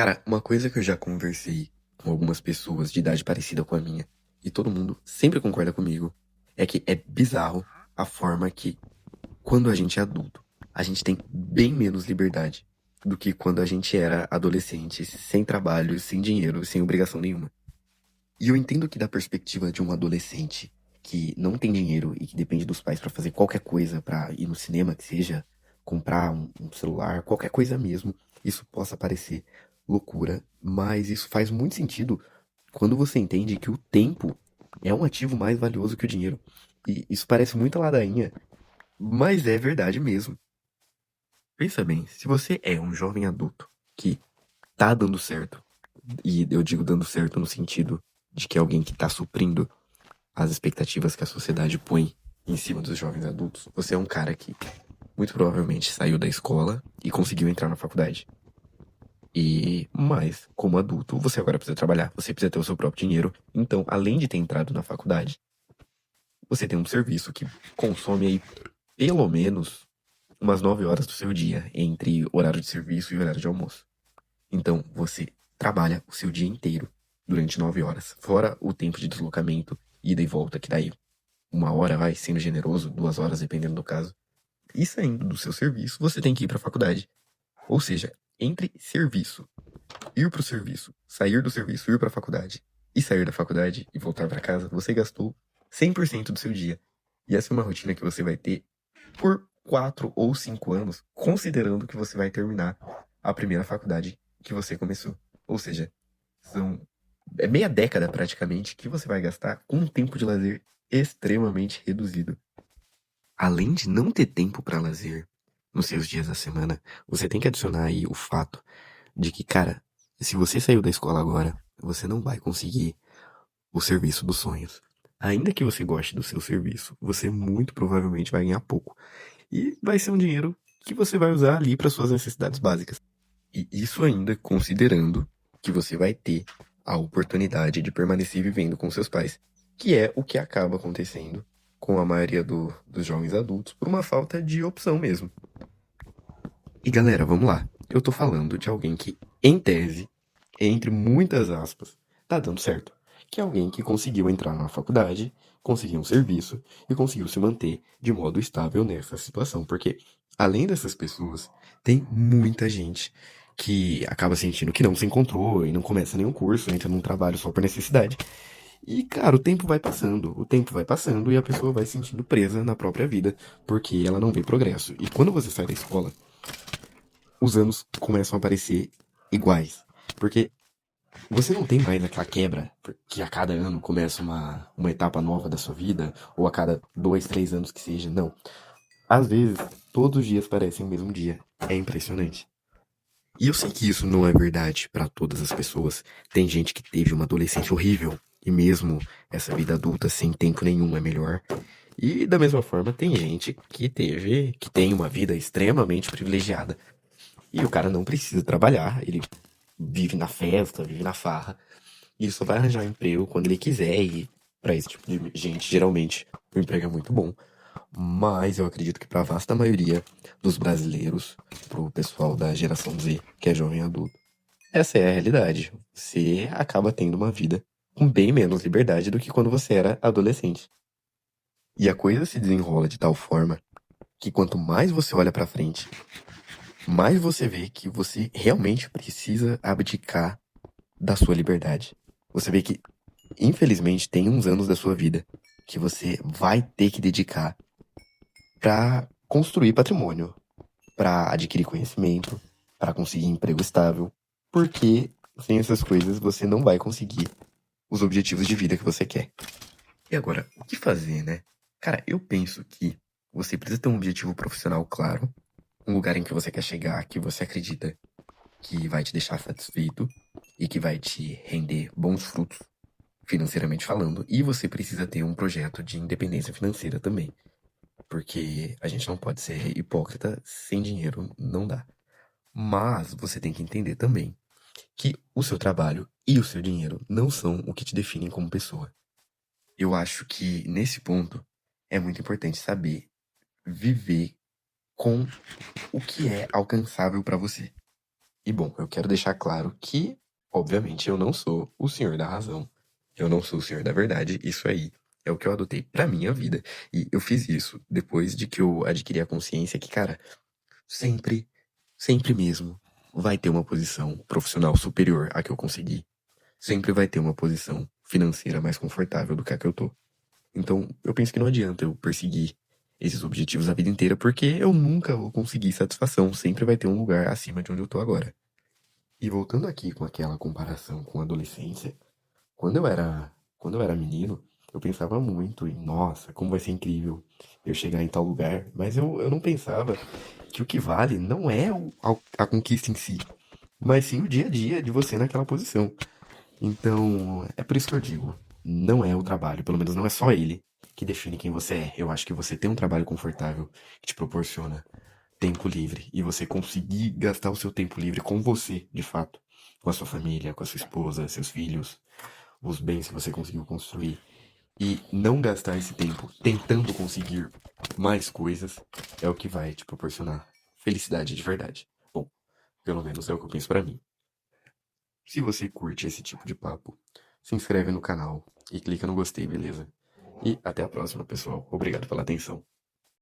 Cara, uma coisa que eu já conversei com algumas pessoas de idade parecida com a minha, e todo mundo sempre concorda comigo, é que é bizarro a forma que, quando a gente é adulto, a gente tem bem menos liberdade do que quando a gente era adolescente, sem trabalho, sem dinheiro, sem obrigação nenhuma. E eu entendo que da perspectiva de um adolescente que não tem dinheiro e que depende dos pais pra fazer qualquer coisa, pra ir no cinema, que seja comprar um celular, qualquer coisa mesmo, isso possa parecer loucura, mas isso faz muito sentido quando você entende que o tempo é um ativo mais valioso que o dinheiro. E isso parece muita ladainha, mas é verdade mesmo. Pensa bem, se você é um jovem adulto que tá dando certo, e eu digo dando certo no sentido de que é alguém que tá suprindo as expectativas que a sociedade põe em cima dos jovens adultos, você é um cara que muito provavelmente saiu da escola e conseguiu entrar na faculdade. E mais, como adulto, você agora precisa trabalhar, você precisa ter o seu próprio dinheiro. Então, além de ter entrado na faculdade, você tem um serviço que consome aí pelo menos umas 9 horas do seu dia entre horário de serviço e horário de almoço. Então, você trabalha o seu dia inteiro durante 9 horas, fora o tempo de deslocamento, ida e volta, que daí 1 hora vai, sendo generoso, 2 horas, dependendo do caso. E saindo do seu serviço, você tem que ir para a faculdade. Ou seja, entre serviço, ir para o serviço, sair do serviço, ir para a faculdade, e sair da faculdade e voltar para casa, você gastou 100% do seu dia. E essa é uma rotina que você vai ter por 4 ou 5 anos, considerando que você vai terminar a primeira faculdade que você começou. Ou seja, são meia década praticamente que você vai gastar com um tempo de lazer extremamente reduzido. Além de não ter tempo para lazer nos seus dias da semana, você tem que adicionar aí o fato de que, cara, se você saiu da escola agora, você não vai conseguir o serviço dos sonhos. Ainda que você goste do seu serviço, você muito provavelmente vai ganhar pouco. E vai ser um dinheiro que você vai usar ali para suas necessidades básicas. E isso ainda considerando que você vai ter a oportunidade de permanecer vivendo com seus pais, que é o que acaba acontecendo com a maioria dos jovens adultos por uma falta de opção mesmo. E galera, vamos lá. Eu tô falando de alguém que, em tese, entre muitas aspas, tá dando certo. Que é alguém que conseguiu entrar na faculdade, conseguiu um serviço e conseguiu se manter de modo estável nessa situação. Porque, além dessas pessoas, tem muita gente que acaba sentindo que não se encontrou e não começa nenhum curso, entra num trabalho só por necessidade. E, cara, o tempo vai passando e a pessoa vai se sentindo presa na própria vida, porque ela não vê progresso. E quando você sai da escola, os anos começam a parecer iguais. Porque você não tem mais aquela quebra que a cada ano começa uma etapa nova da sua vida, ou a cada 2, 3 anos que seja. Não. Às vezes, todos os dias parecem o mesmo dia. É impressionante. E eu sei que isso não é verdade para todas as pessoas. Tem gente que teve uma adolescência horrível, e mesmo essa vida adulta sem tempo nenhum é melhor. E da mesma forma, tem gente que tem uma vida extremamente privilegiada. E o cara não precisa trabalhar, ele vive na festa, vive na farra. E ele só vai arranjar emprego quando ele quiser. E pra esse tipo de gente, geralmente, o emprego é muito bom. Mas eu acredito que pra vasta maioria dos brasileiros, pro pessoal da geração Z, que é jovem adulto, essa é a realidade. Você acaba tendo uma vida com bem menos liberdade do que quando você era adolescente. E a coisa se desenrola de tal forma que quanto mais você olha pra frente, mais você vê que você realmente precisa abdicar da sua liberdade. Você vê que, infelizmente, tem uns anos da sua vida que você vai ter que dedicar pra construir patrimônio, pra adquirir conhecimento, pra conseguir emprego estável, porque sem essas coisas você não vai conseguir os objetivos de vida que você quer. E agora, o que fazer, né? Cara, eu penso que você precisa ter um objetivo profissional claro, um lugar em que você quer chegar, que você acredita que vai te deixar satisfeito e que vai te render bons frutos, financeiramente falando. E você precisa ter um projeto de independência financeira também. Porque a gente não pode ser hipócrita, sem dinheiro não dá. Mas você tem que entender também que o seu trabalho e o seu dinheiro não são o que te definem como pessoa. Eu acho que nesse ponto é muito importante saber viver com o que é alcançável para você. E bom, eu quero deixar claro que, obviamente, eu não sou o senhor da razão. Eu não sou o senhor da verdade. Isso aí é o que eu adotei pra minha vida. E eu fiz isso depois de que eu adquiri a consciência que, cara, sempre, sempre mesmo, vai ter uma posição profissional superior à que eu consegui. Sempre vai ter uma posição financeira mais confortável do que a que eu tô. Então, eu penso que não adianta eu perseguir esses objetivos a vida inteira, porque eu nunca vou conseguir satisfação. Sempre vai ter um lugar acima de onde eu tô agora. E voltando aqui com aquela comparação com a adolescência, quando eu era menino, eu pensava muito em, nossa, como vai ser incrível eu chegar em tal lugar. Mas eu não pensava que o que vale não é a conquista em si, mas sim o dia a dia de você naquela posição. Então, é por isso que eu digo, não é o trabalho, pelo menos não é só ele que define quem você é. Eu acho que você tem um trabalho confortável que te proporciona tempo livre e você conseguir gastar o seu tempo livre com você, de fato, com a sua família, com a sua esposa, seus filhos, os bens que você conseguiu construir e não gastar esse tempo tentando conseguir mais coisas é o que vai te proporcionar felicidade de verdade. Bom, pelo menos é o que eu penso pra mim. Se você curte esse tipo de papo, se inscreve no canal e clica no gostei, beleza? E até a próxima, pessoal. Obrigado pela atenção.